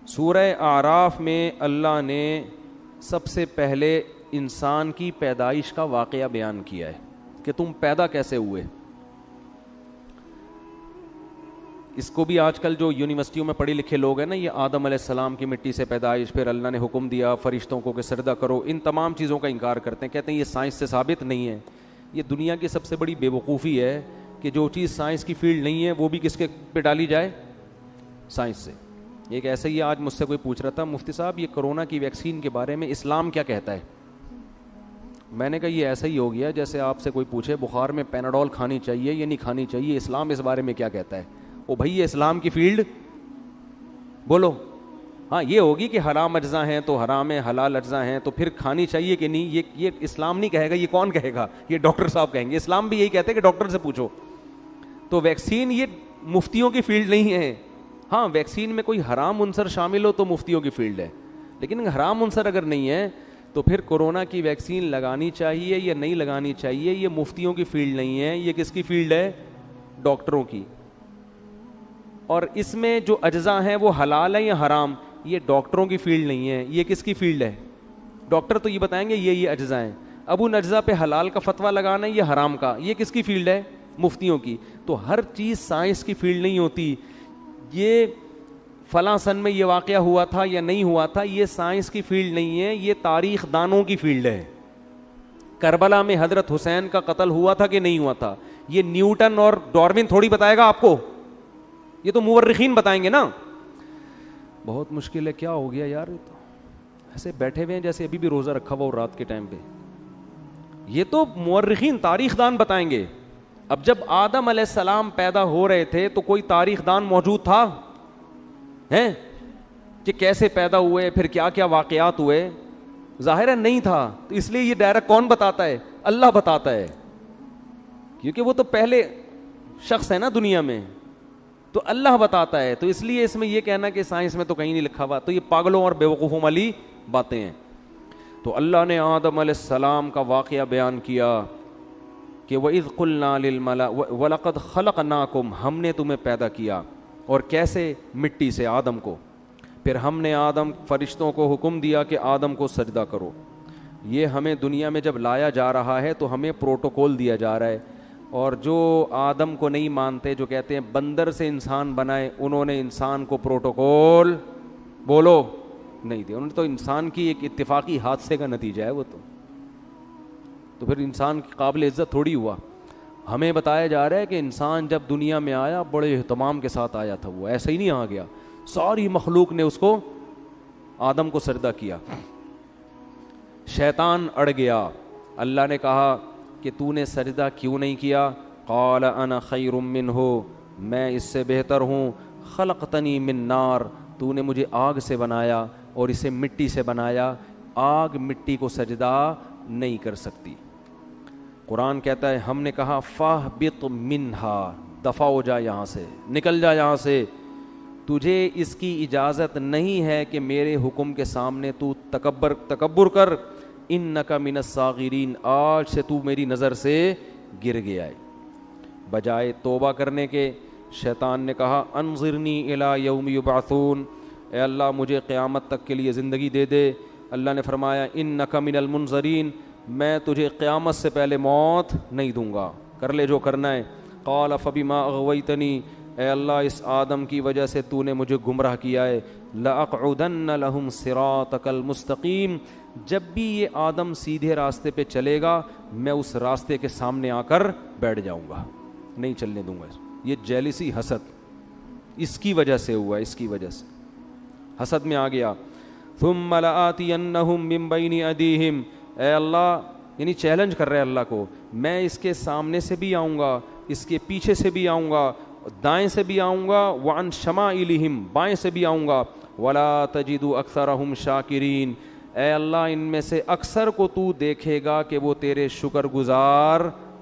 سورہ اعراف میں اللہ نے سب سے پہلے انسان کی پیدائش کا واقعہ بیان کیا ہے کہ تم پیدا کیسے ہوئے. اس کو بھی آج کل جو یونیورسٹیوں میں پڑھے لکھے لوگ ہیں نا, یہ آدم علیہ السلام کی مٹی سے پیدائش, پھر اللہ نے حکم دیا فرشتوں کو کہ سجدہ کرو, ان تمام چیزوں کا انکار کرتے ہیں, کہتے ہیں یہ سائنس سے ثابت نہیں ہے. یہ دنیا کی سب سے بڑی بے وقوفی ہے کہ جو چیز سائنس کی فیلڈ نہیں ہے وہ بھی کس کے پہ ڈالی جائے, سائنس سے. ایک ایسے ہی آج مجھ سے کوئی پوچھ رہا تھا, مفتی صاحب یہ کرونا کی ویکسین کے بارے میں اسلام کیا کہتا ہے. میں نے کہا یہ ایسا ہی ہو گیا جیسے آپ سے کوئی پوچھے بخار میں پیناڈول کھانی چاہیے یا نہیں کھانی چاہیے, اسلام اس بارے میں کیا کہتا ہے. او بھائی یہ اسلام کی فیلڈ بولو. ہاں یہ ہوگی کہ حرام اجزاء ہیں تو حرام ہے, حلال اجزاء ہیں تو پھر کھانی چاہیے کہ نہیں, یہ اسلام نہیں کہے گا. یہ کون کہے گا, یہ ڈاکٹر صاحب کہیں گے. اسلام بھی یہی کہتے ہیں کہ ڈاکٹر سے پوچھو. تو ویکسین یہ مفتیوں کی فیلڈ نہیں ہے. ہاں ویکسین میں کوئی حرام عنصر شامل ہو تو مفتیوں کی فیلڈ ہے, لیکن حرام عنصر اگر نہیں ہے تو پھر کورونا کی ویکسین لگانی چاہیے یا نہیں لگانی چاہیے, یہ مفتیوں کی فیلڈ نہیں ہے, یہ کس کی فیلڈ ہے, ڈاکٹروں کی. اور اس میں جو اجزاء ہیں وہ حلال ہیں یا حرام, یہ ڈاکٹروں کی فیلڈ نہیں ہے, یہ کس کی فیلڈ ہے. ڈاکٹر تو یہ بتائیں گے یہ اجزاء ہیں, اب ان اجزاء پہ حلال کا فتویٰ لگانا ہے یا حرام کا, یہ کس کی فیلڈ ہے, مفتیوں کی. تو ہر چیز سائنس کی فیلڈ نہیں ہوتی. یہ فلاں سن میں یہ واقعہ ہوا تھا یا نہیں ہوا تھا, یہ سائنس کی فیلڈ نہیں ہے, یہ تاریخ دانوں کی فیلڈ ہے. کربلا میں حضرت حسین کا قتل ہوا تھا کہ نہیں ہوا تھا, یہ نیوٹن اور ڈاروین تھوڑی بتائے گا آپ کو, یہ تو مورخین بتائیں گے نا. بہت مشکل ہے. کیا ہو گیا یار, تو ایسے بیٹھے ہوئے ہیں جیسے ابھی بھی روزہ رکھا ہوا ہو رات کے ٹائم پہ. یہ تو مورخین تاریخ دان بتائیں گے. اب جب آدم علیہ السلام پیدا ہو رہے تھے تو کوئی تاریخ دان موجود تھا ہیں کہ کیسے پیدا ہوئے, پھر کیا کیا واقعات ہوئے, ظاہر ہے نہیں تھا. تو اس لیے یہ ڈائریکٹ کون بتاتا ہے, اللہ بتاتا ہے, کیونکہ وہ تو پہلے شخص ہے نا دنیا میں, تو اللہ بتاتا ہے. تو اس لیے اس میں یہ کہنا کہ سائنس میں تو کہیں نہیں لکھا ہوا, تو یہ پاگلوں اور بیوقوفوں والی باتیں ہیں. تو اللہ نے آدم علیہ السلام کا واقعہ بیان کیا کہ وَإِذْ قُلْنَا لِلْمَلَائِكَةِ وَلَقَدْ خَلَقْنَاكُمْ, ہم نے تمہیں پیدا کیا, اور کیسے, مٹی سے, آدم کو. پھر ہم نے فرشتوں کو حکم دیا کہ آدم کو سجدہ کرو. یہ ہمیں دنیا میں جب لایا جا رہا ہے تو ہمیں پروٹوکول دیا جا رہا ہے. اور جو آدم کو نہیں مانتے, جو کہتے ہیں بندر سے انسان بنائے, انہوں نے انسان کو پروٹوکول بولو نہیں دیا. انہوں نے تو انسان کی ایک اتفاقی حادثے کا نتیجہ ہے وہ تو پھر انسان کی قابل عزت تھوڑی ہوا. ہمیں بتایا جا رہا ہے کہ انسان جب دنیا میں آیا بڑے اہتمام کے ساتھ آیا تھا, وہ ایسے ہی نہیں آ گیا. ساری مخلوق نے اس کو, آدم کو سجدہ کیا. شیطان اڑ گیا. اللہ نے کہا کہ تو نے سجدہ کیوں نہیں کیا. قال انا خیر منہ, میں اس سے بہتر ہوں. خلقتنی من نار, تو نے مجھے آگ سے بنایا اور اسے مٹی سے بنایا. آگ مٹی کو سجدہ نہیں کر سکتی. قرآن کہتا ہے, ہم نے کہا فاہبط منہا, دفع ہو جا یہاں سے, نکل جا یہاں سے, تجھے اس کی اجازت نہیں ہے کہ میرے حکم کے سامنے تو تکبر کر. انک من الصاغرین, آج سے تو میری نظر سے گر گیا ہے. بجائے توبہ کرنے کے شیطان نے کہا انظرنی الی یوم یبعثون, اے اللہ مجھے قیامت تک کے لیے زندگی دے دے. اللہ نے فرمایا انک من المنظرین, میں تجھے قیامت سے پہلے موت نہیں دوں گا, کر لے جو کرنا ہے. قال فبما اغویتنی, اے اللہ اس آدم کی وجہ سے تو نے مجھے گمراہ کیا ہے. لأقعدن لهم صراطک المستقیم, جب بھی یہ آدم سیدھے راستے پہ چلے گا میں اس راستے کے سامنے آ کر بیٹھ جاؤں گا, نہیں چلنے دوں گا. یہ جیلسی, حسد, اس کی وجہ سے ہوا, اس کی وجہ سے حسد میں آ گیا. ثم لآتینہم من بین ایدیہم, اے اللہ یعنی چیلنج کر رہے اللہ کو, میں اس کے سامنے سے بھی آؤں گا, اس کے پیچھے سے بھی آؤں گا, دائیں سے بھی آؤں گا, وعن شمائلہم, بائیں سے بھی آؤں گا. ولا تجد اکثرہم شاکرین, اے اللہ ان میں سے اکثر کو تو دیکھے گا کہ وہ تیرے شکر گزار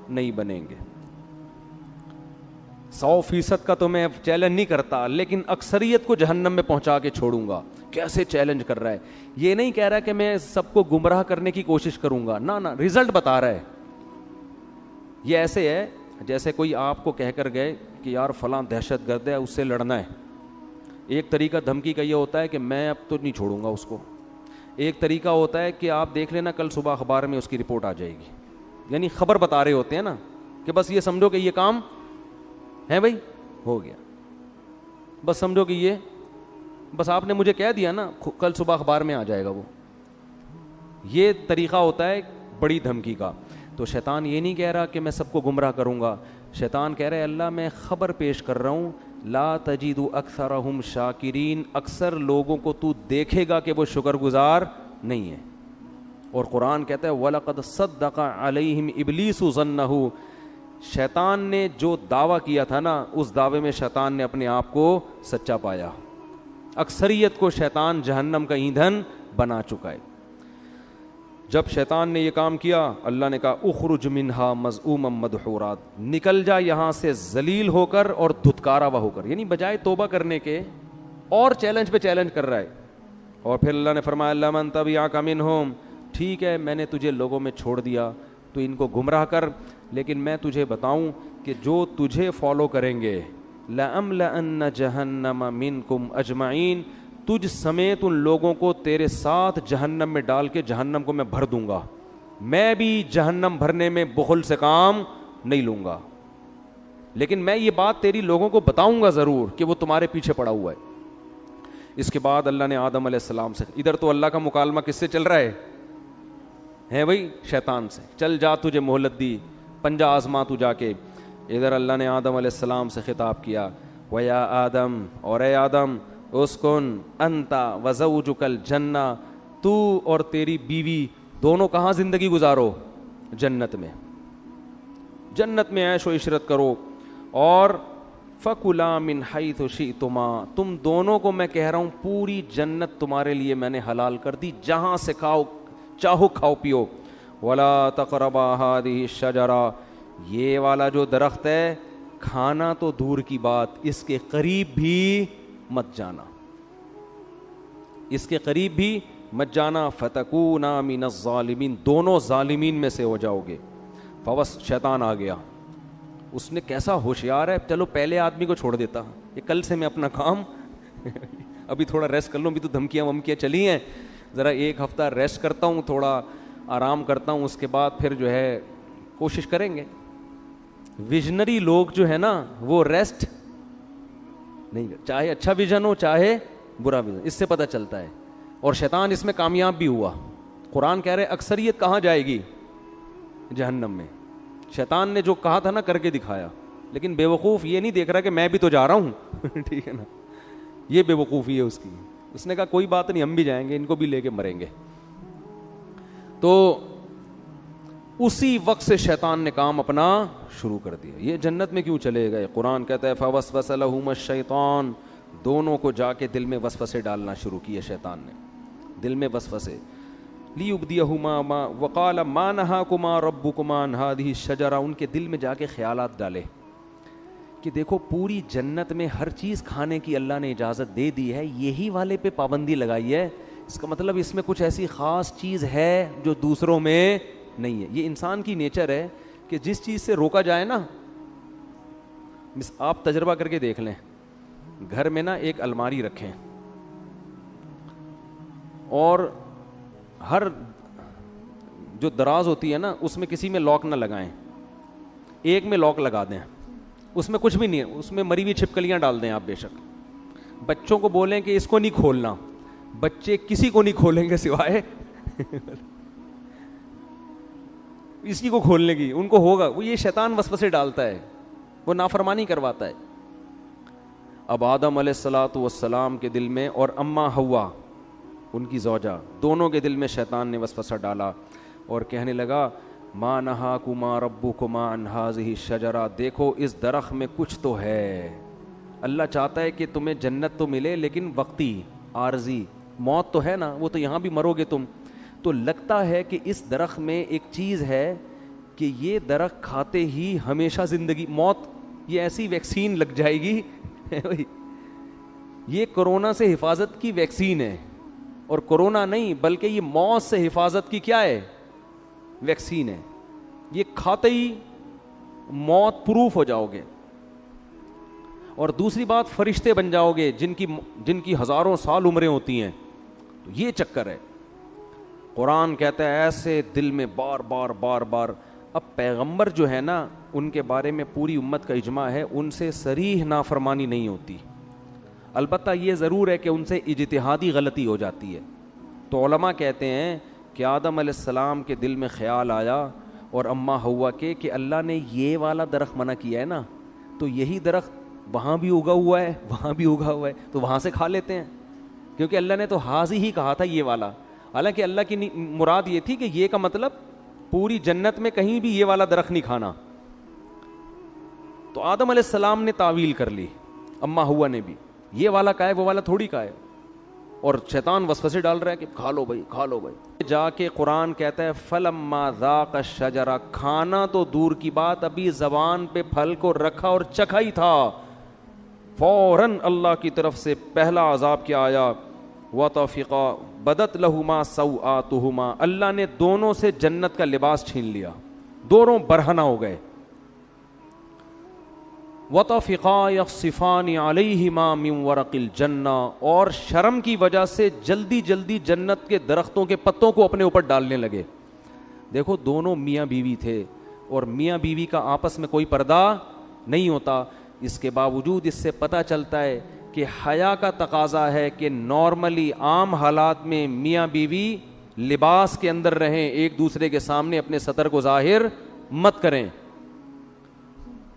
نہیں بنیں گے. 100% کا تو میں چیلنج نہیں کرتا, لیکن اکثریت کو جہنم میں پہنچا کے چھوڑوں گا. کیسے چیلنج کر رہا ہے, یہ نہیں کہہ رہا کہ میں سب کو گمراہ کرنے کی کوشش کروں گا, نہ رزلٹ بتا رہا ہے. یہ ایسے ہے جیسے کوئی آپ کو کہہ کر گئے کہ یار فلاں دہشت گرد ہے, اس سے لڑنا ہے, ایک طریقہ دھمکی کا یہ ہوتا ہے کہ میں اب تو نہیں چھوڑوں گا اس کو. ایک طریقہ ہوتا ہے کہ آپ دیکھ لینا کل صبح اخبار میں اس کی رپورٹ آ جائے گی, یعنی خبر بتا رہے ہوتے ہیں نا کہ بس یہ سمجھو کہ یہ کام ہے بھائی, ہو گیا, بس سمجھو کہ یہ بس آپ نے مجھے کہہ دیا نا کل صبح اخبار میں آ جائے گا وہ. یہ طریقہ ہوتا ہے بڑی دھمکی کا. تو شیطان یہ نہیں کہہ رہا کہ میں سب کو گمراہ کروں گا, شیطان کہہ رہا ہے اللہ میں خبر پیش کر رہا ہوں, لا تجد اکثرہم شاکرین, اکثر لوگوں کو تو دیکھے گا کہ وہ شکر گزار نہیں ہے. اور قرآن کہتا ہے وَلَقَدْ صَدَّقَ عَلَيْهِمْ إِبْلِيسُ ظَنَّهُ, شیطان نے جو دعویٰ کیا تھا نا اس دعوے میں شیطان نے اپنے آپ کو سچا پایا. اکثریت کو شیطان جہنم کا ایندھن بنا چکا ہے. جب شیطان نے یہ کام کیا اللہ نے کہا اخرج منہا مذءوما مدحورا, نکل جا یہاں سے ذلیل ہو کر اور دھتکارا ہوا ہو کر, یعنی بجائے توبہ کرنے کے اور چیلنج پہ چیلنج کر رہا ہے. اور پھر اللہ نے فرمایا لمن تبعک منہم, ٹھیک ہے میں نے تجھے لوگوں میں چھوڑ دیا تو ان کو گمراہ کر, لیکن میں تجھے بتاؤں کہ جو تجھے فالو کریں گے لَأَمْلَأَنَّ جَهَنَّمَ مِنْكُمْ أَجْمَعِينَ, تجھ سمیت ان لوگوں کو تیرے ساتھ جہنم میں ڈال کے جہنم کو میں بھر دوں گا. میں بھی جہنم بھرنے میں بخل سے کام نہیں لوں گا, لیکن میں یہ بات تیری لوگوں کو بتاؤں گا ضرور کہ وہ تمہارے پیچھے پڑا ہوا ہے. اس کے بعد اللہ نے آدم علیہ السلام سے, ادھر تو اللہ کا مکالمہ کس سے چل رہا ہے بھائی, شیطان سے, چل جا تجھے مہلت دی, پنجا آزما تو جا کے. ادھر اللہ نے آدم علیہ السلام سے خطاب کیا وَيَا آدم, اور اے آدم اسکن انتا وزوجک الجنہ, تو اور تیری بیوی دونوں کہاں زندگی گزارو, جنت میں, جنت میں عیش و عشرت کرو. اور فَكُلَا مِنْ حَيْثُ شِئْتُمَا, تم دونوں کو میں کہہ رہا ہوں پوری جنت تمہارے لیے میں نے حلال کر دی, جہاں سے کھاؤ چاہو کھاؤ پیو. وَلَا تَقْرَبَا هَٰذِهِ الشَّجَرَةَ, یہ والا جو درخت ہے کھانا تو دور کی بات, اس کے قریب بھی مت جانا, اس کے قریب بھی مت جانا. فَتَكُونَا مِنَ الظَّالِمِينَ, دونوں ظالمین میں سے ہو جاؤ گے. فوس شیطان آ گیا, اس نے کیسا ہوشیار ہے, چلو پہلے آدمی کو چھوڑ دیتا, یہ کل سے میں اپنا کام ابھی تھوڑا ریسٹ کر لوں, ابھی تو دھمکیاں ومکیاں چلی ہیں, ذرا ایک ہفتہ ریسٹ کرتا ہوں, تھوڑا آرام کرتا ہوں, اس کے بعد پھر جو ہے کوشش کریں گے. ویژنری لوگ جو ہے نا وہ ریسٹ نہیں, چاہے اچھا ویژن ہو چاہے برا ویژن, اس سے پتہ چلتا ہے. اور شیطان اس میں کامیاب بھی ہوا. قرآن کہہ رہے اکثریت کہاں جائے گی, جہنم میں. شیطان نے جو کہا تھا نا کر کے دکھایا, لیکن بے وقوف یہ نہیں دیکھ رہا کہ میں بھی تو جا رہا ہوں ٹھیک ہے نا, یہ بے وقوفی ہے اس کی. اس نے کہا کوئی بات نہیں, ہم بھی جائیں گے, ان کو بھی لے کے مریں گے. تو اسی وقت سے شیطان نے کام اپنا شروع کر دیا. یہ جنت میں کیوں چلے گئے, قرآن کہتا ہے فوسوس لہما الشیطان, دونوں کو جا کے دل میں وسوسے ڈالنا شروع کیے شیطان نے, دل میں وسوسے. لیبدیہما وقال ما نہاکما ربکما عن ہذہ الشجرہ, ان کے دل میں جا کے خیالات ڈالے کہ دیکھو پوری جنت میں ہر چیز کھانے کی اللہ نے اجازت دے دی ہے, یہی والے پہ پابندی لگائی ہے, اس کا مطلب اس میں کچھ ایسی خاص چیز ہے جو دوسروں میں نہیں ہے. یہ انسان کی نیچر ہے کہ جس چیز سے روکا جائے نا, آپ تجربہ کر کے دیکھ لیں, گھر میں نا ایک الماری رکھیں اور ہر جو دراز ہوتی ہے نا اس میں کسی میں لاک نہ لگائیں, ایک میں لاک لگا دیں, اس میں کچھ بھی نہیں ہے, اس میں مری ہوئی چھپکلیاں ڈال دیں آپ. بے شک بچوں کو بولیں کہ اس کو نہیں کھولنا, بچے کسی کو نہیں کھولیں گے سوائے اسی کو کھولنے کی, ان کو ہوگا. وہ یہ شیطان وسوسے ڈالتا ہے, وہ نافرمانی کرواتا ہے. اب آدم علیہ الصلوۃ والسلام کے دل میں اور اماں حوا ان کی زوجہ, دونوں کے دل میں شیطان نے وسوسہ ڈالا اور کہنے لگا ما نہاکما ربکما عن ہذہ الشجرہ, دیکھو اس درخت میں کچھ تو ہے, اللہ چاہتا ہے کہ تمہیں جنت تو ملے لیکن وقتی عارضی, موت تو ہے نا, وہ تو یہاں بھی مرو گے تم. تو لگتا ہے کہ اس درخت میں ایک چیز ہے کہ یہ درخت کھاتے ہی ہمیشہ زندگی, موت, یہ ایسی ویکسین لگ جائے گی یہ کرونا سے حفاظت کی ویکسین ہے, اور کرونا نہیں بلکہ یہ موت سے حفاظت کی کیا ہے, ویکسین ہے. یہ کھاتے ہی موت پروف ہو جاؤ گے. اور دوسری بات فرشتے بن جاؤ گے جن کی ہزاروں سال عمریں ہوتی ہیں. تو یہ چکر ہے. قرآن کہتا ہے ایسے دل میں بار بار بار بار. اب پیغمبر جو ہے نا ان کے بارے میں پوری امت کا اجماع ہے, ان سے صریح نافرمانی نہیں ہوتی. البتہ یہ ضرور ہے کہ ان سے اجتہادی غلطی ہو جاتی ہے. تو علماء کہتے ہیں کہ آدم علیہ السلام کے دل میں خیال آیا اور اماں ہوا کہ اللہ نے یہ والا درخت منع کیا ہے نا, تو یہی درخت وہاں بھی اگا ہوا ہے, وہاں بھی اگا ہوا ہے, تو وہاں سے کھا لیتے ہیں, کیونکہ اللہ نے تو حاضی ہی کہا تھا یہ والا. حالانکہ اللہ کی مراد یہ تھی کہ یہ کا مطلب پوری جنت میں کہیں بھی یہ والا درخت نہیں کھانا. تو آدم علیہ السلام نے تعویل کر لی, اماں ہوا نے بھی, یہ والا کا ہے وہ والا تھوڑی کا ہے. اور شیطان وسوسے ڈال رہا ہے کہ کھا لو بھائی, کھا لو بھائی. جا کے قرآن کہتا ہے فلما ذاق الشجرہ, کھانا تو دور کی بات, ابھی زبان پہ پھل کو رکھا اور چکھا ہی تھا, فوراً اللہ کی طرف سے پہلا عذاب کیا آیا, وطفقا بدت لہما سوآتہما, اللہ نے دونوں سے جنت کا لباس چھین لیا, دونوں برہنہ ہو گئے. وطفقا یخصفان علیہما من ورق الجنہ, اور شرم کی وجہ سے جلدی جلدی جنت کے درختوں کے پتوں کو اپنے اوپر ڈالنے لگے. دیکھو دونوں میاں بیوی تھے اور میاں بیوی کا آپس میں کوئی پردہ نہیں ہوتا. اس کے باوجود اس سے پتہ چلتا ہے کہ حیا کا تقاضا ہے کہ نارملی عام حالات میں میاں بیوی لباس کے اندر رہیں, ایک دوسرے کے سامنے اپنے سطر کو ظاہر مت کریں.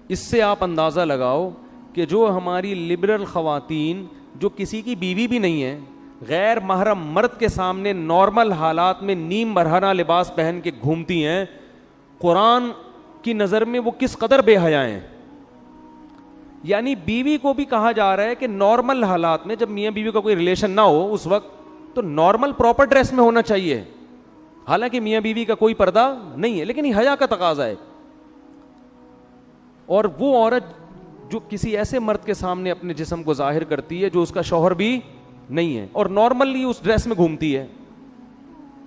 اس سے آپ اندازہ لگاؤ کہ جو ہماری لبرل خواتین جو کسی کی بیوی بھی نہیں ہیں, غیر محرم مرد کے سامنے نارمل حالات میں نیم برہنہ لباس پہن کے گھومتی ہیں, قرآن کی نظر میں وہ کس قدر بے حیا ہیں. یعنی بیوی کو بھی کہا جا رہا ہے کہ نارمل حالات میں جب میاں بیوی کا کوئی ریلیشن نہ ہو اس وقت تو نارمل پراپر ڈریس میں ہونا چاہیے, حالانکہ میاں بیوی کا کوئی پردہ نہیں ہے, لیکن یہ حیا کا تقاضا ہے. اور وہ عورت جو کسی ایسے مرد کے سامنے اپنے جسم کو ظاہر کرتی ہے جو اس کا شوہر بھی نہیں ہے اور نارملی اس ڈریس میں گھومتی ہے,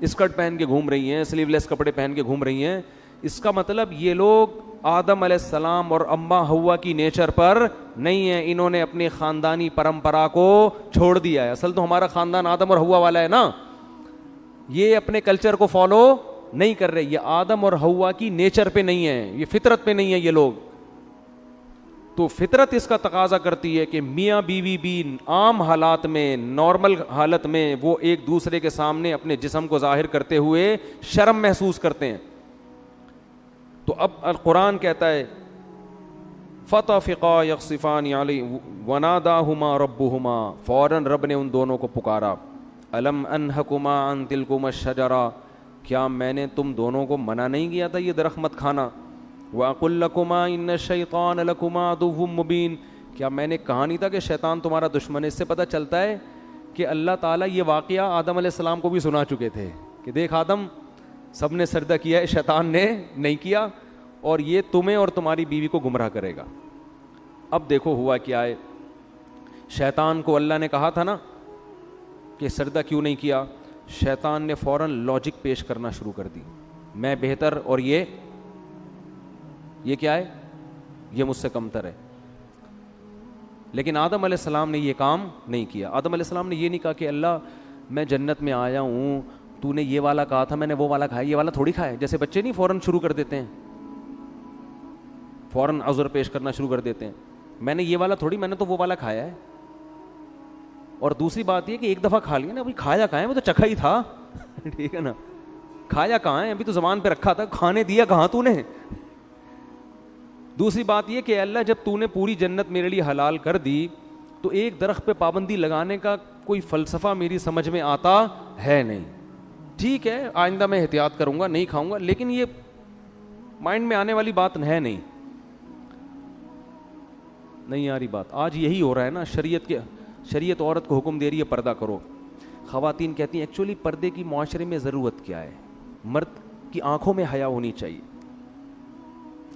اسکرٹ پہن کے گھوم رہی ہیں, سلیو لیس کپڑے پہن کے گھوم رہی ہیں, اس کا مطلب یہ لوگ آدم علیہ السلام اور اماں ہوا کی نیچر پر نہیں ہیں, انہوں نے اپنی خاندانی پرمپرا کو چھوڑ دیا ہے. اصل تو ہمارا خاندان آدم اور ہوا والا ہے نا, یہ اپنے کلچر کو فالو نہیں کر رہے, یہ آدم اور ہوا کی نیچر پہ نہیں ہے, یہ فطرت پہ نہیں ہے یہ لوگ. تو فطرت اس کا تقاضا کرتی ہے کہ میاں بیوی بھی عام حالات میں نارمل حالت میں وہ ایک دوسرے کے سامنے اپنے جسم کو ظاہر کرتے ہوئے شرم محسوس کرتے ہیں. تو اب القرآن کہتا ہے فطفقا یخصفان علی وناداہما ربہما, فوراً رب نے ان دونوں کو پکارا, الم انہکما عن تلکما الشجرہ, کیا میں نے تم دونوں کو منع نہیں کیا تھا یہ درخت مت کھانا, وَأَقُلْ لَكُمَا إِنَّ الشَّيْطَانَ لَكُمَا عَدُوٌّ مُّبِينٌ, کیا میں نے کہا نہیں تھا کہ شیطان تمہارا دشمن ہے. اس سے پتہ چلتا ہے کہ اللہ تعالیٰ یہ واقعہ آدم علیہ السلام کو بھی سنا چکے تھے کہ دیکھ آدم, سب نے سجدہ کیا ہے, شیطان نے نہیں کیا, اور یہ تمہیں اور تمہاری بیوی کو گمراہ کرے گا. اب دیکھو ہوا کیا ہے, شیطان کو اللہ نے کہا تھا نا کہ سجدہ کیوں نہیں کیا, شیطان نے فوراً لاجک پیش کرنا شروع کر دی, میں بہتر اور یہ کیا ہے, یہ مجھ سے کمتر ہے. لیکن آدم علیہ السلام نے یہ کام نہیں کیا. آدم علیہ السلام نے یہ نہیں کہا کہ اللہ میں جنت میں آیا ہوں, تو نے یہ والا کہا تھا, میں نے وہ والا کھایا, یہ والا تھوڑی کھایا. جیسے بچے نہیں فوراً شروع کر دیتے ہیں, فوراً عذر پیش کرنا شروع کر دیتے ہیں, میں نے یہ والا تھوڑی, میں نے تو وہ والا کھایا ہے. اور دوسری بات یہ کہ ایک دفعہ کھا لیا نا, ابھی کھایا کہاں ہے, وہ تو چکھا ہی تھا ٹھیک ہے نا, کھایا کہاں ہے, ابھی تو زبان پہ رکھا تھا, کھانے دیا کہاں تو نے. دوسری بات یہ کہ اللہ جب تو نے پوری جنت میرے لیے حلال کر دی تو ایک درخت پہ پابندی لگانے کا کوئی فلسفہ میری سمجھ میں آتا ہے نہیں. ٹھیک ہے آئندہ میں احتیاط کروں گا, نہیں کھاؤں گا, لیکن یہ مائنڈ میں آنے والی بات ہے نہیں آ رہی بات. آج یہی ہو رہا ہے نا, شریعت عورت کو حکم دے رہی ہے پردہ کرو. خواتین کہتی ہیں ایکچولی پردے کی معاشرے میں ضرورت کیا ہے, مرد کی آنکھوں میں حیا ہونی چاہیے.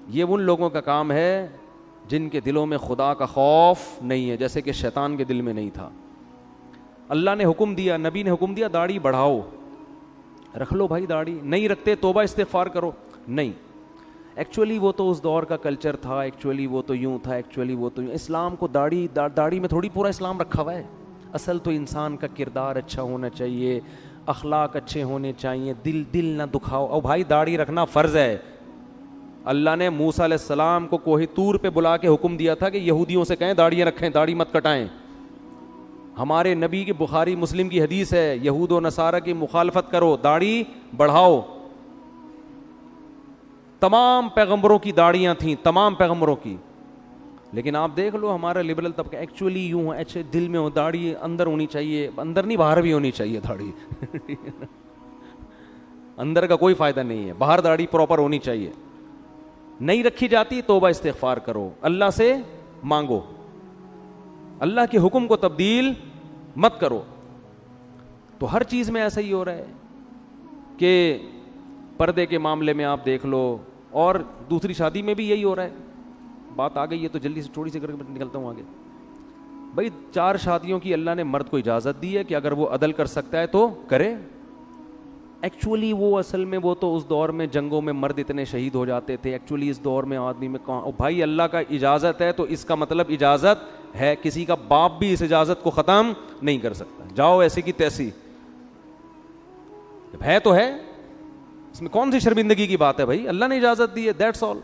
یہ ان لوگوں کا کام ہے جن کے دلوں میں خدا کا خوف نہیں ہے, جیسے کہ شیطان کے دل میں نہیں تھا. اللہ نے حکم دیا, نبی نے حکم دیا داڑھی بڑھاؤ, رکھ لو بھائی داڑھی, نہیں رکھتے توبہ استغفار کرو, نہیں. ایکچولی وہ تو اس دور کا کلچر تھا, ایکچولی وہ تو یوں تھا, ایکچولی وہ تو یوں. اسلام کو داڑھی میں تھوڑی پورا اسلام رکھا ہوا ہے. اصل تو انسان کا کردار اچھا ہونا چاہیے, اخلاق اچھے ہونے چاہیے, دل نہ دکھاؤ. اور بھائی داڑھی رکھنا فرض ہے. اللہ نے موسیٰ علیہ السلام کو کوہ طور پہ بلا کے حکم دیا تھا کہ یہودیوں سے کہیں داڑیاں رکھیں, داڑھی مت کٹائیں. ہمارے نبی کی بخاری مسلم کی حدیث ہے, یہود و نصارہ کی مخالفت کرو, داڑھی بڑھاؤ. تمام پیغمبروں کی داڑیاں تھیں, تمام پیغمبروں کی. لیکن آپ دیکھ لو ہمارا لبرل طبقہ ایکچولی یوں ہے, اچھے دل میں ہو, داڑھی اندر ہونی چاہیے, اندر نہیں باہر بھی ہونی چاہیے داڑھی. اندر کا کوئی فائدہ نہیں ہے, باہر داڑھی پراپر ہونی چاہیے. نہیں رکھی جاتی توبہ استغفار کرو, اللہ سے مانگو, اللہ کے حکم کو تبدیل مت کرو. تو ہر چیز میں ایسا ہی ہو رہا ہے کہ پردے کے معاملے میں آپ دیکھ لو, اور دوسری شادی میں بھی یہی ہو رہا ہے. بات آ گئی ہے تو جلدی سے تھوڑی سی کر کے نکلتا ہوں آگے. بھائی 4 شادیوں کی اللہ نے مرد کو اجازت دی ہے کہ اگر وہ عدل کر سکتا ہے تو کرے. ایکچولی وہ اصل میں وہ تو اس دور میں جنگوں میں مرد اتنے شہید ہو جاتے تھے. ایکچولی اس دور میں آدمی میں کہاں, بھائی اللہ کا اجازت ہے تو اس کا مطلب اجازت ہے. کسی کا باپ بھی اس اجازت کو ختم نہیں کر سکتا. جاؤ ایسی کی تیسی, ہے تو ہے, اس میں کون سی شرمندگی کی بات ہے بھائی. اللہ نے اجازت دی ہے, دیٹس آل.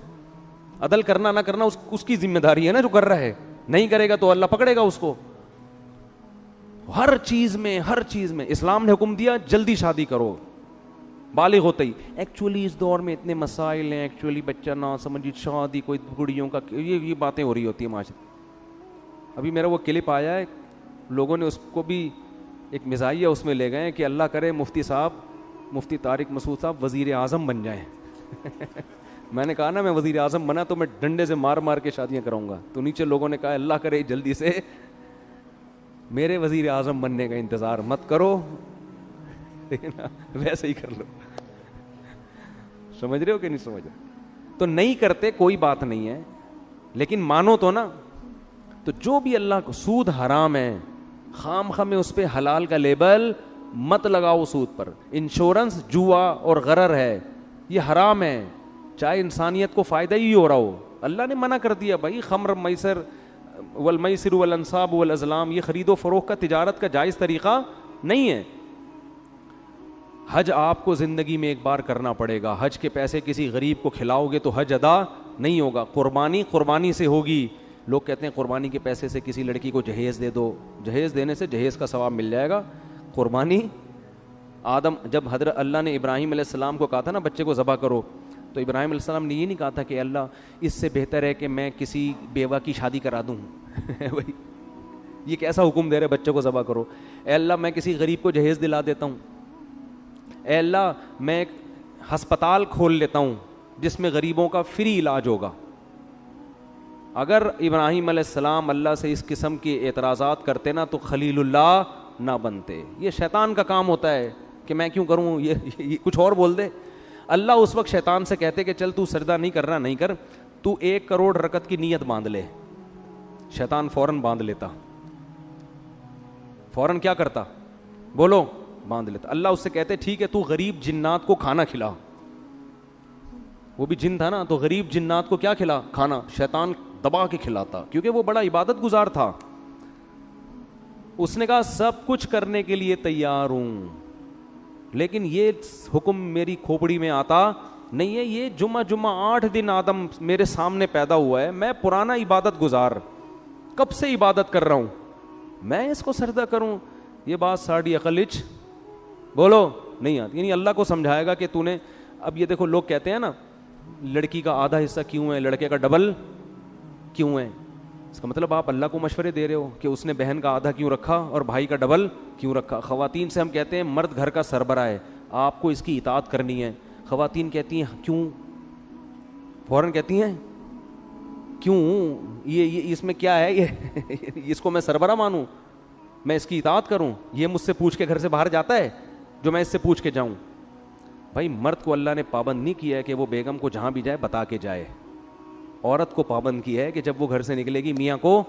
عدل کرنا نہ کرنا اس کی ذمہ داری ہے نا, جو کر رہا ہے. نہیں کرے گا تو اللہ پکڑے گا اس کو. ہر چیز میں اسلام نے حکم دیا جلدی شادی کرو بالغ ہوتے ہی. ایکچولی اس دور میں اتنے مسائل ہیں, ایکچولی بچہ نہ سمجھی, شادی کوئی گڑیوں کا, یہ باتیں ہو رہی ہوتی ہیں معاشرے. ابھی میرا وہ کلپ آیا ہے, لوگوں نے اس کو بھی ایک مزاحیہ اس میں لے گئے کہ اللہ کرے مفتی طارق مسعود صاحب وزیر اعظم بن جائیں. میں نے کہا نا میں وزیر اعظم بنا تو میں ڈنڈے سے مار کے شادیاں کراؤں گا. تو نیچے لوگوں نے کہا اللہ کرے جلدی سے میرے وزیر اعظم بننے کا انتظار مت کرو, ویسے ہی کر لو. سمجھ رہے ہو کہ نہیں سمجھ رہے؟ تو نہیں کرتے کوئی بات نہیں ہے, لیکن مانو تو نا. تو جو بھی اللہ کو, سود حرام ہے, خام میں اس پہ حلال کا لیبل مت لگاؤ سود پر. انشورنس جوا اور غرر ہے, یہ حرام ہے, چاہے انسانیت کو فائدہ ہی ہو رہا ہو. اللہ نے منع کر دیا بھائی, خمر میسر والمیسر والانصاب والازلام, یہ خرید و فروخت کا, تجارت کا جائز طریقہ نہیں ہے. حج آپ کو زندگی میں ایک بار کرنا پڑے گا. حج کے پیسے کسی غریب کو کھلاؤ گے تو حج ادا نہیں ہوگا. قربانی سے ہوگی. لوگ کہتے ہیں قربانی کے پیسے سے کسی لڑکی کو جہیز دے دو, جہیز دینے سے جہیز کا ثواب مل جائے گا. قربانی جب حضرت اللہ نے ابراہیم علیہ السلام کو کہا تھا نا بچے کو ذبح کرو, تو ابراہیم علیہ السلام نے یہ نہیں کہا تھا کہ اللہ اس سے بہتر ہے کہ میں کسی بیوہ کی شادی کرا دوں. بھائی یہ کیسا حکم دے رہے بچے کو ذبح کرو. اے اللہ میں کسی غریب کو جہیز دلا دیتا ہوں. اے اللہ میں ایک ہسپتال کھول لیتا ہوں جس میں غریبوں کا فری علاج ہوگا. اگر ابراہیم علیہ السلام اللہ سے اس قسم کے اعتراضات کرتے نا تو خلیل اللہ نہ بنتے. یہ شیطان کا کام ہوتا ہے کہ میں کیوں کروں, یہ کچھ اور بول دے. اللہ اس وقت شیطان سے کہتے کہ چل تو سجدہ نہیں کر رہا, نہیں کر, تو 1 کروڑ رکعت کی نیت باندھ لے. شیطان فوراً باندھ لیتا. فوراً کیا کرتا بولو, باندھ لیتا. اللہ اس سے کہتے ٹھیک ہے تو غریب جنات کو کھانا کھلا. وہ بھی جن تھا نا, تو غریب جنات کو کیا کھلا, کھانا. شیطان دبا کے کھلاتا کیونکہ وہ بڑا عبادت گزار تھا. اس نے کہا سب کچھ کرنے کے لیے تیار ہوں, لیکن یہ حکم میری کھوپڑی میں آتا نہیں ہے. یہ جمعہ 8 دن آدم میرے سامنے پیدا ہوا ہے, میں پرانا عبادت گزار, کب سے عبادت کر رہا ہوں, میں اس کو سجدہ کروں. یہ بات ساڑھی عقلچ بولو نہیں آتی. یعنی اللہ کو سمجھائے گا کہ تو نے, اب یہ دیکھو لوگ کہتے ہیں نا لڑکی کا آدھا حصہ کیوں ہے, لڑکے کا ڈبل کیوں ہے. اس کا مطلب آپ اللہ کو مشورے دے رہے ہو کہ اس نے بہن کا آدھا کیوں رکھا اور بھائی کا ڈبل کیوں رکھا. خواتین سے ہم کہتے ہیں مرد گھر کا سربراہ ہے, آپ کو اس کی اطاعت کرنی ہے. خواتین کہتی ہیں کیوں, فوراً کہتی ہیں کیوں, یہ اس میں کیا ہے, یہ اس کو میں سربراہ مانوں, میں اس کی اطاعت کروں, یہ مجھ سے پوچھ کے گھر سے باہر جاتا ہے جو میں اس سے پوچھ کے جاؤں. بھائی مرد کو اللہ نے پابند نہیں کیا ہے کہ وہ بیگم کو جہاں بھی جائے بتا کے جائے. عورت کو پابند کیا ہے کہ جب وہ گھر سے نکلے گی میاں کو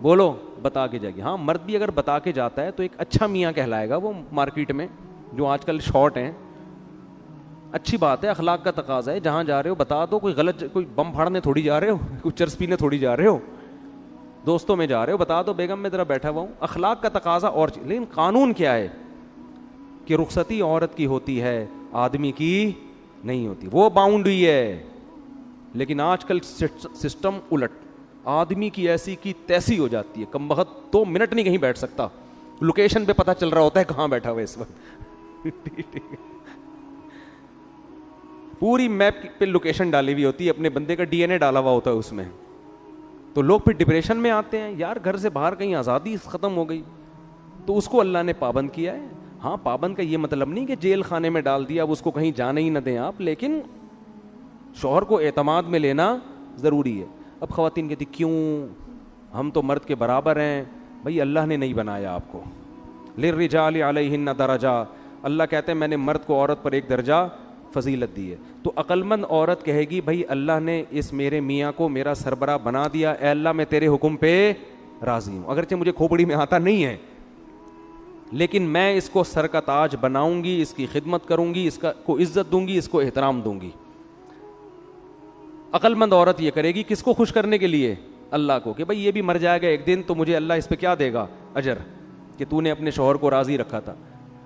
بولو بتا کے جائے گی. ہاں مرد بھی اگر بتا کے جاتا ہے تو ایک اچھا میاں کہلائے گا وہ مارکیٹ میں, جو آج کل شارٹ ہیں. اچھی بات ہے, اخلاق کا تقاضا ہے, جہاں جا رہے ہو بتا دو, کوئی غلط, کوئی بم پھاڑنے تھوڑی جا رہے ہو, کوئی چرس پینے تھوڑی جا رہے ہو, دوستوں میں جا رہے ہو, بتا دو بیگم میں ذرا بیٹھا ہوا ہوں. اخلاق کا تقاضا اور لیکن قانون کیا ہے کہ رخصتی عورت کی ہوتی ہے, آدمی کی نہیں ہوتی, وہ باؤنڈری ہے. لیکن آج کل سسٹم الٹ, آدمی کی ایسی کی تیسی ہو جاتی ہے, کم بخت 2 منٹ نہیں کہیں بیٹھ سکتا, لوکیشن پہ پتہ چل رہا ہوتا ہے کہاں بیٹھا ہوا ہے اس وقت. پوری میپ پہ لوکیشن ڈالی ہوئی ہوتی ہے, اپنے بندے کا ڈی این اے ڈالا ہوا ہوتا ہے اس میں. تو لوگ پھر ڈپریشن میں آتے ہیں, یار گھر سے باہر کہیں آزادی ختم ہو گئی. تو اس کو اللہ نے پابند کیا ہے. ہاں پابند کا یہ مطلب نہیں کہ جیل خانے میں ڈال دیا, اب اس کو کہیں جانے ہی نہ دیں آپ, لیکن شوہر کو اعتماد میں لینا ضروری ہے. اب خواتین کہتی کیوں, ہم تو مرد کے برابر ہیں. بھائی اللہ نے نہیں بنایا آپ کو, للرجال علیہن درجہ, اللہ کہتے ہیں میں نے مرد کو عورت پر ایک درجہ فضیلت دی ہے. تو عقل مند عورت کہے گی بھائی اللہ نے اس میرے میاں کو میرا سربراہ بنا دیا, اے اللہ میں تیرے حکم پہ راضی ہوں, اگرچہ مجھے کھوپڑی میں آتا نہیں ہے, لیکن میں اس کو سر کا تاج بناؤں گی, اس کی خدمت کروں گی, اس کو عزت دوں گی, اس کو احترام دوں گی. عقل مند عورت یہ کرے گی کس کو خوش کرنے کے لیے, اللہ کو, کہ بھائی یہ بھی مر جائے گا ایک دن تو مجھے اللہ اس پہ کیا دے گا, اجر, کہ تو نے اپنے شوہر کو راضی رکھا تھا.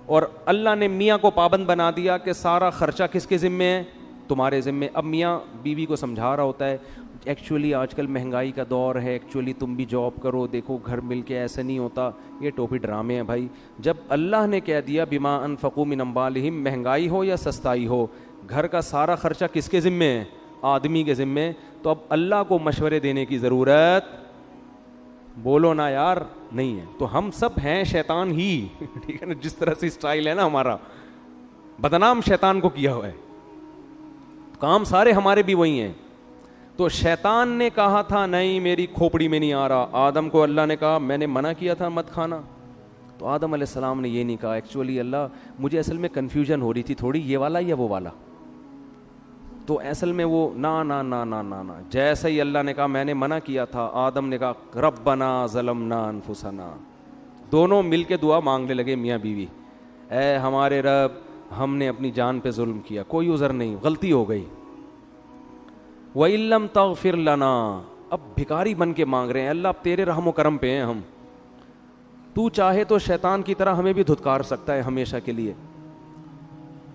اور اللہ نے میاں کو پابند بنا دیا کہ سارا خرچہ کس کے ذمے ہے, تمہارے ذمے. اب میاں بیوی کو سمجھا رہا ہوتا ہے ایکچولی آج کل مہنگائی کا دور ہے, ایکچولی تم بھی جاب کرو, دیکھو گھر مل کے ایسے نہیں ہوتا, یہ ٹوپی ڈرامے ہیں بھائی. جب اللہ نے کہہ دیا بما انفقوا من اموالہم, مہنگائی ہو یا سستائی ہو, گھر کا سارا خرچہ کس کے ذمے ہے, آدمی کے ذمے. تو اب اللہ کو مشورے دینے کی ضرورت, بولو نا یار, نہیں ہے. تو ہم سب ہیں شیطان ہی, ٹھیک ہے نا, جس طرح سے اسٹائل ہے نا ہمارا, بدنام شیطان کو کیا ہوا ہے, کام سارے ہمارے بھی وہی ہیں. تو شیطان نے کہا تھا نہیں میری کھوپڑی میں نہیں آ رہا, آدم کو اللہ نے کہا میں نے منع کیا تھا مت کھانا, تو آدم علیہ السلام نے یہ نہیں کہا ایکچولی اللہ مجھے اصل میں کنفیوژن ہو رہی تھی تھوڑی, یہ والا یا وہ والا, تو اصل میں وہ نا نا نا نا نا نا, جیسے ہی اللہ نے کہا میں نے منع کیا تھا, آدم نے کہا ربنا ظلمنا انفسنا, دونوں مل کے دعا مانگنے لگے میاں بیوی, اے ہمارے رب ہم نے اپنی جان پہ ظلم کیا, کوئی عذر نہیں, غلطی ہو گئی. وَإِن لَّمْ تَغْفِرْ لَنَا, اب بھکاری بن کے مانگ رہے ہیں, اللہ اب تیرے رحم و کرم پہ ہیں ہم, تو چاہے تو شیطان کی طرح ہمیں بھی دھتکار سکتا ہے ہمیشہ کے لیے,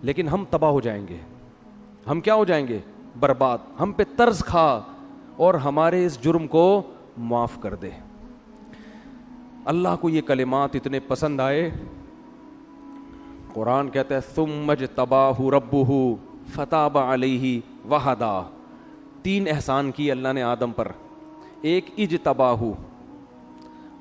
لیکن ہم تباہ ہو جائیں گے, ہم کیا ہو جائیں گے, برباد, ہم پہ طرز کھا اور ہمارے اس جرم کو معاف کر دے. اللہ کو یہ کلمات اتنے پسند آئے, قرآن کہتا ہے ثم اجتباہ ربہ فتاب علیہ وہدا, 3 احسان کی اللہ نے آدم پر. ایک اجتباہ,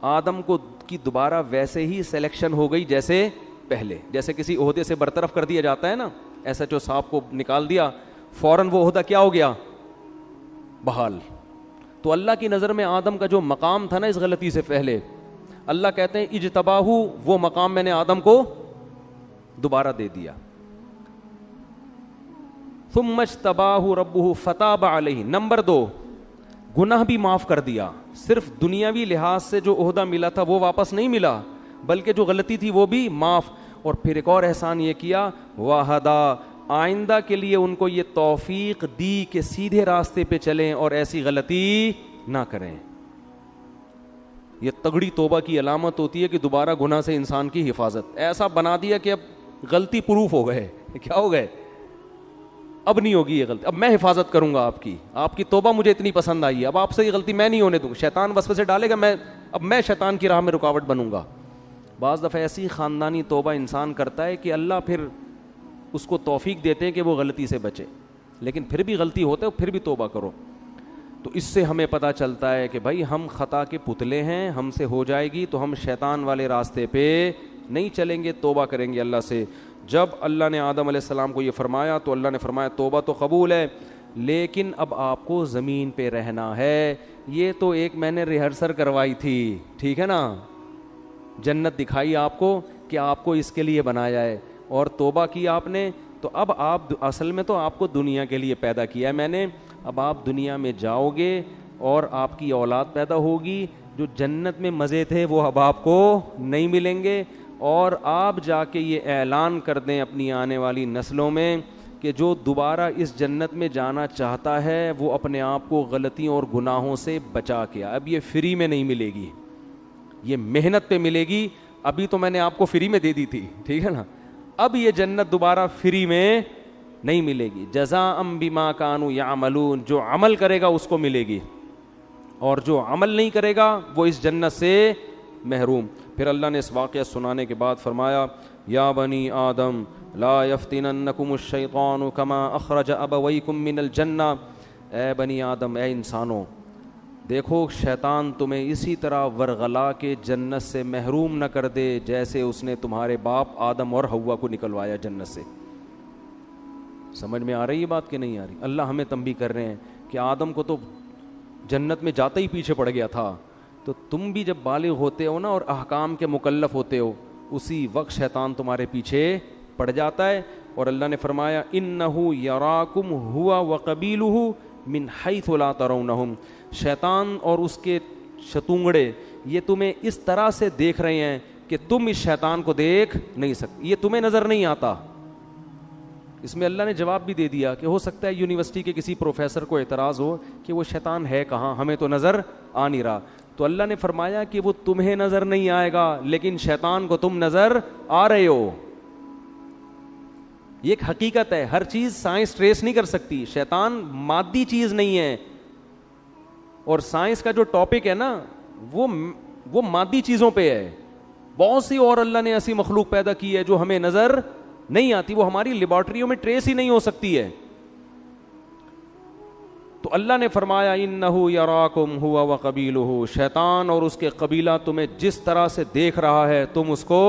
آدم کو کی دوبارہ ویسے ہی سلیکشن ہو گئی جیسے پہلے, جیسے کسی عہدے سے برطرف کر دیا جاتا ہے نا, ایسا جو صاحب کو نکال دیا فوراً وہ عہدہ کیا ہو گیا, بحال. تو اللہ کی نظر میں آدم کا جو مقام تھا نا اس غلطی سے پہلے, اللہ کہتے ہیں اجتباہ, وہ مقام میں نے آدم کو دوبارہ دے دیا. ثم اجتباہ ربہ فتاب علیہ. نمبر 2, گناہ بھی معاف کر دیا, صرف دنیاوی لحاظ سے جو عہدہ ملا تھا وہ واپس نہیں ملا, بلکہ جو غلطی تھی وہ بھی معاف. اور پھر ایک اور احسان یہ کیا, وہدا, آئندہ کے لیے ان کو یہ توفیق دی کہ سیدھے راستے پہ چلیں اور ایسی غلطی نہ کریں. یہ تگڑی توبہ کی علامت ہوتی ہے کہ دوبارہ گناہ سے انسان کی حفاظت. ایسا بنا دیا کہ اب غلطی پروف ہو گئے, کیا ہو گئے, اب نہیں ہوگی یہ غلطی, اب میں حفاظت کروں گا آپ کی توبہ مجھے اتنی پسند آئی ہے, اب آپ سے یہ غلطی میں نہیں ہونے دوں. شیطان وسوسے ڈالے گا, اب میں شیطان کی راہ میں رکاوٹ بنوں گا. بعض دفعہ ایسی خاندانی توبہ انسان کرتا ہے کہ اللہ پھر اس کو توفیق دیتے ہیں کہ وہ غلطی سے بچے, لیکن پھر بھی غلطی ہوتا ہے پھر بھی توبہ کرو. تو اس سے ہمیں پتہ چلتا ہے کہ بھائی ہم خطا کے پتلے ہیں, ہم سے ہو جائے گی تو ہم شیطان والے راستے پہ نہیں چلیں گے, توبہ کریں گے اللہ سے. جب اللہ نے آدم علیہ السلام کو یہ فرمایا تو اللہ نے فرمایا توبہ تو قبول ہے, لیکن اب آپ کو زمین پہ رہنا ہے. یہ تو ایک میں نے ریہرسل کروائی تھی, ٹھیک ہے نا, جنت دکھائی آپ کو کہ آپ کو اس کے لیے بنایا ہے, اور توبہ کی آپ نے, تو اب آپ اصل میں تو آپ کو دنیا کے لیے پیدا کیا ہے میں نے. اب آپ دنیا میں جاؤ گے اور آپ کی اولاد پیدا ہوگی, جو جنت میں مزے تھے وہ اب آپ کو نہیں ملیں گے, اور آپ جا کے یہ اعلان کر دیں اپنی آنے والی نسلوں میں کہ جو دوبارہ اس جنت میں جانا چاہتا ہے وہ اپنے آپ کو غلطیوں اور گناہوں سے بچا کے. اب یہ فری میں نہیں ملے گی, یہ محنت پہ ملے گی. ابھی تو میں نے آپ کو فری میں دے دی تھی, ٹھیک ہے نا, اب یہ جنت دوبارہ فری میں نہیں ملے گی. جزاء بما کانوا یعملون, جو عمل کرے گا اس کو ملے گی, اور جو عمل نہیں کرے گا وہ اس جنت سے محروم. پھر اللہ نے اس واقعہ سنانے کے بعد فرمایا یا بنی آدم لا یفتننکم الشیطان کما اخرج ابویکم من الجنہ. اے بنی آدم, اے انسانوں, دیکھو شیطان تمہیں اسی طرح ورغلا کے جنت سے محروم نہ کر دے جیسے اس نے تمہارے باپ آدم اور حوا کو نکلوایا جنت سے. سمجھ میں آ رہی ہے بات کہ نہیں آ رہی؟ اللہ ہمیں تنبیہ کر رہے ہیں کہ آدم کو تو جنت میں جاتے ہی پیچھے پڑ گیا تھا, تو تم بھی جب بالغ ہوتے ہو نا اور احکام کے مکلف ہوتے ہو, اسی وقت شیطان تمہارے پیچھے پڑ جاتا ہے. اور اللہ نے فرمایا انہ یراکم ہوا وقبیلہ من حیث لا ترونہم. شیطان اور اس کے شتونگڑے یہ تمہیں اس طرح سے دیکھ رہے ہیں کہ تم اس شیطان کو دیکھ نہیں سکتے, یہ تمہیں نظر نہیں آتا. اس میں اللہ نے جواب بھی دے دیا کہ ہو سکتا ہے یونیورسٹی کے کسی پروفیسر کو اعتراض ہو کہ وہ شیطان ہے کہاں, ہمیں تو نظر آ نہیں رہا. تو اللہ نے فرمایا کہ وہ تمہیں نظر نہیں آئے گا لیکن شیطان کو تم نظر آ رہے ہو. یہ ایک حقیقت ہے, ہر چیز سائنس ٹریس نہیں کر سکتی. شیطان مادی چیز نہیں ہے, اور سائنس کا جو ٹاپک ہے نا وہ مادی چیزوں پہ ہے. بہت سی اور اللہ نے ایسی مخلوق پیدا کی ہے جو ہمیں نظر نہیں آتی, وہ ہماری لیبارٹریوں میں ٹریس ہی نہیں ہو سکتی ہے. تو اللہ نے فرمایا انہ یراکم ہوا وقبیلہ, شیطان اور اس کے قبیلہ تمہیں جس طرح سے دیکھ رہا ہے تم اس کو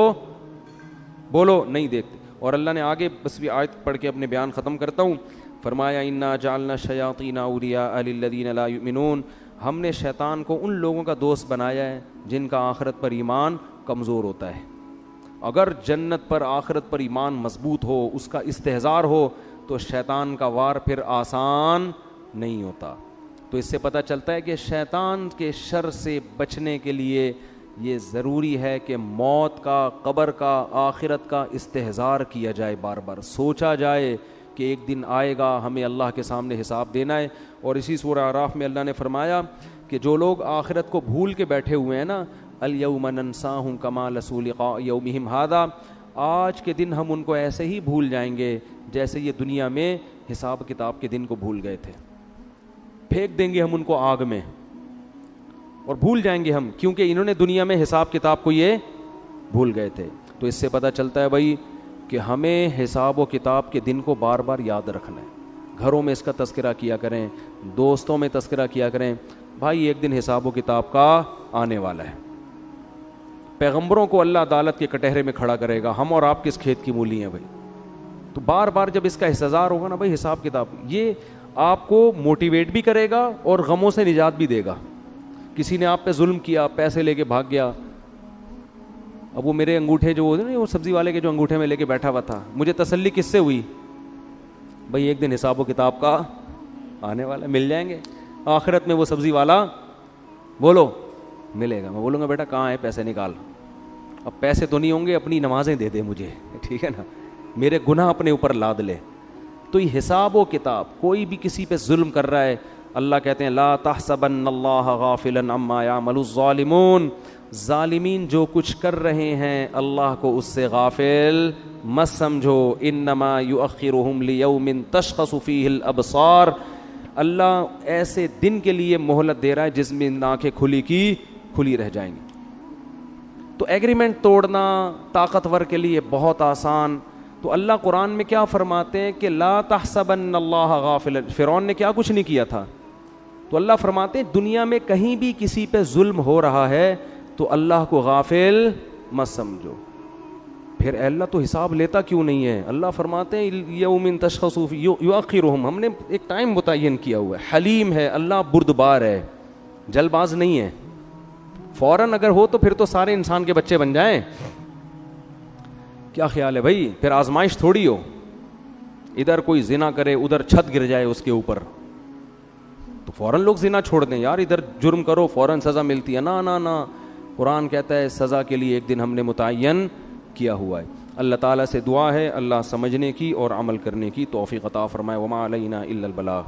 بولو نہیں دیکھتے. اور اللہ نے آگے بس بھی آیت پڑھ کے اپنے بیان ختم کرتا ہوں. فرمایا انا جعلنا الشیاطین اولیاء للذین لا یؤمنون, ہم نے شیطان کو ان لوگوں کا دوست بنایا ہے جن کا آخرت پر ایمان کمزور ہوتا ہے. اگر جنت پر آخرت پر ایمان مضبوط ہو, اس کا استحضار ہو, تو شیطان کا وار پھر آسان نہیں ہوتا. تو اس سے پتہ چلتا ہے کہ شیطان کے شر سے بچنے کے لیے یہ ضروری ہے کہ موت کا, قبر کا, آخرت کا استحضار کیا جائے, بار بار سوچا جائے کہ ایک دن آئے گا, ہمیں اللہ کے سامنے حساب دینا ہے. اور اسی سورہ اعراف میں اللہ نے فرمایا کہ جو لوگ آخرت کو بھول کے بیٹھے ہوئے ہیں نا, الیوم ننساہم کما نسوا لقاء یومہم ھذا, آج کے دن ہم ان کو ایسے ہی بھول جائیں گے جیسے یہ دنیا میں حساب کتاب کے دن کو بھول گئے تھے. پھینک دیں گے ہم ان کو آگ میں اور بھول جائیں گے ہم, کیونکہ انہوں نے دنیا میں حساب کتاب کو یہ بھول گئے تھے. تو اس سے پتہ چلتا ہے بھائی کہ ہمیں حساب و کتاب کے دن کو بار بار یاد رکھنا ہے. گھروں میں اس کا تذکرہ کیا کریں, دوستوں میں تذکرہ کیا کریں. بھائی ایک دن حساب و کتاب کا آنے والا ہے. پیغمبروں کو اللہ عدالت کے کٹہرے میں کھڑا کرے گا, ہم اور آپ کس کھیت کی مولی ہیں بھائی. تو بار بار جب اس کا استحضار ہوگا نا بھائی حساب کتاب, یہ آپ کو موٹیویٹ بھی کرے گا اور غموں سے نجات بھی دے گا. کسی نے آپ پہ ظلم کیا, پیسے لے کے بھاگ گیا, اب وہ میرے انگوٹھے جو ہوتے ہیں وہ سبزی والے کے جو انگوٹھے میں لے کے بیٹھا ہوا تھا, مجھے تسلی کس سے ہوئی بھائی ایک دن حساب و کتاب کا آنے والا, مل جائیں گے آخرت میں وہ سبزی والا, بولو ملے گا. میں بولوں گا بیٹا کہاں ہے پیسے نکال. اب پیسے تو نہیں ہوں گے, اپنی نمازیں دے دے مجھے, ٹھیک ہے نا, میرے گناہ اپنے اوپر لاد لے. تو یہ حساب و کتاب, کوئی بھی کسی پہ ظلم کر رہا ہے, اللہ کہتے ہیں لا تحسبن اللہ غافلا عما یعمل الظالمون, ظالمین جو کچھ کر رہے ہیں اللہ کو اس سے غافل مت سمجھو. انما یؤخرہم لیوم تشخص فیہ الابصار, اللہ ایسے دن کے لیے مہلت دے رہا ہے جس میں آنکھیں کھلی کی کھلی رہ جائیں گی. تو ایگریمنٹ توڑنا طاقتور کے لیے بہت آسان. تو اللہ قرآن میں کیا فرماتے ہیں کہ لا تحسبن اللہ غافلا, فرعون نے کیا کچھ نہیں کیا تھا. تو اللہ فرماتے ہیں دنیا میں کہیں بھی کسی پہ ظلم ہو رہا ہے تو اللہ کو غافل مت سمجھو. پھر اے اللہ تو حساب لیتا کیوں نہیں ہے؟ اللہ فرماتے ہیں یوم تشخص یؤخرہم, ہم نے ایک ٹائم متعین کیا ہوا ہے. حلیم ہے اللہ, بردبار ہے, جلد باز نہیں ہے. فوراً اگر ہو تو پھر تو سارے انسان کے بچے بن جائیں. کیا خیال ہے بھائی؟ پھر آزمائش تھوڑی ہو, ادھر کوئی زنا کرے ادھر چھت گر جائے اس کے اوپر تو فوراً لوگ زنا چھوڑ دیں. یار ادھر جرم کرو فوراً سزا ملتی ہے. نا نا نا, قرآن کہتا ہے سزا کے لیے ایک دن ہم نے متعین کیا ہوا ہے. اللہ تعالیٰ سے دعا ہے اللہ سمجھنے کی اور عمل کرنے کی توفیق عطا فرمائے. وما علینا الا البلاغ.